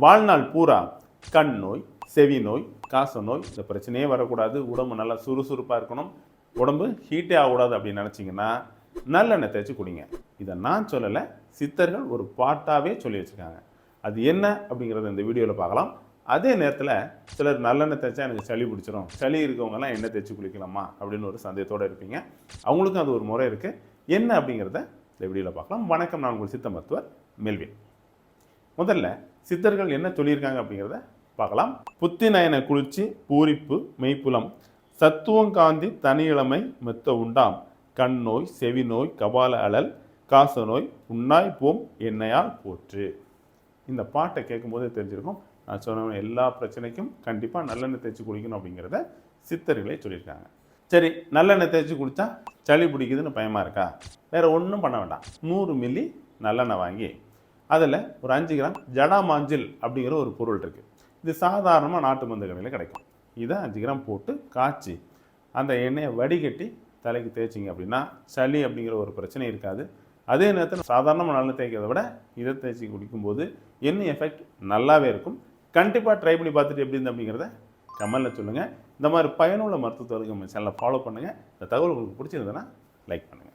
வாழ்நாள் பூரா கண் நோய், செவி நோய், காச நோய் இந்த பிரச்சனையே வரக்கூடாது, உடம்பு நல்லா சுறுசுறுப்பாக இருக்கணும், உடம்பு ஹீட்டே ஆகக்கூடாது அப்படின்னு நினச்சிங்கன்னா நல்லெண்ணெய் தேய்ச்சி குடிங்க. இதை நான் சொல்லலை, சித்தர்கள் ஒரு பாட்டாகவே சொல்லி வச்சுருக்காங்க. அது என்ன அப்படிங்கிறத இந்த வீடியோவில் பார்க்கலாம். அதே நேரத்தில் சிலர் நல்லெண்ணெய் தேய்ச்சா எனக்கு சளி பிடிச்சிரும், சளி இருக்கவங்கலாம் எண்ணெய் தேய்ச்சி குளிக்கலாமா அப்படின்னு ஒரு சந்தேகத்தோடு இருப்பீங்க. அவங்களுக்கும் அது ஒரு முறை இருக்குது. என்ன அப்படிங்கிறத இந்த வீடியோவில் பார்க்கலாம். வணக்கம், நான் உங்கள் சித்த மருத்துவர் மெல்வின். முதல்ல சித்தர்கள் என்ன சொல்லியிருக்காங்க அப்படிங்கிறத பார்க்கலாம். புத்தி நயன குளிர்ச்சி, பூரிப்பு, மெய்ப்புலம், சத்துவம் காந்தி, தனி இளமை, மெத்த உண்டாம், கண் நோய், செவி நோய், கபால அழல், காச நோய், உண்ணாய் போம் எண்ணெயால் போற்று. இந்த பாட்டை கேட்கும்போதே தெரிஞ்சிருக்கும், நான் சொன்ன எல்லா பிரச்சனைக்கும் கண்டிப்பாக நல்லெண்ணெய் தேய்ச்சி குடிக்கணும் அப்படிங்கிறத சித்தர்களே சொல்லியிருக்காங்க. சரி, நல்லெண்ணெய் தேய்ச்சி குடித்தா சளி பிடிக்குதுன்னு பயமாக இருக்கா? வேறு ஒன்றும் பண்ண வேண்டாம். 100 மில்லி நல்லெண்ணெய் வாங்கி அதில் ஒரு 5 கிராம் ஜடாமாஞ்சில் அப்படிங்கிற ஒரு பொருள் இருக்குது. இது சாதாரணமாக நாட்டு மருந்து கடையில் கிடைக்கும். இதை 5 கிராம் போட்டு காய்ச்சி அந்த எண்ணெயை வடிகட்டி தலைக்கு தேய்ச்சிங்க அப்படின்னா சளி அப்படிங்கிற ஒரு பிரச்சனை இருக்காது. அதே நேரத்தில் சாதாரணமாக நல்லெண்ணெய் தேய்க்கிறத விட இதை தேய்ச்சி குடிக்கும்போது எண்ணெய் எஃபெக்ட் நல்லாவே இருக்கும். கண்டிப்பாக ட்ரை பண்ணி பார்த்துட்டு எப்படி இருந்து அப்படிங்கிறத கமெண்ட்டில் சொல்லுங்கள். இந்த மாதிரி பயனுள்ள மருத்துவத்துக்கு நம்ம சேனலை ஃபாலோ பண்ணுங்கள். இந்த தகவல் உங்களுக்கு பிடிச்சிருந்ததுன்னா லைக் பண்ணுங்கள்.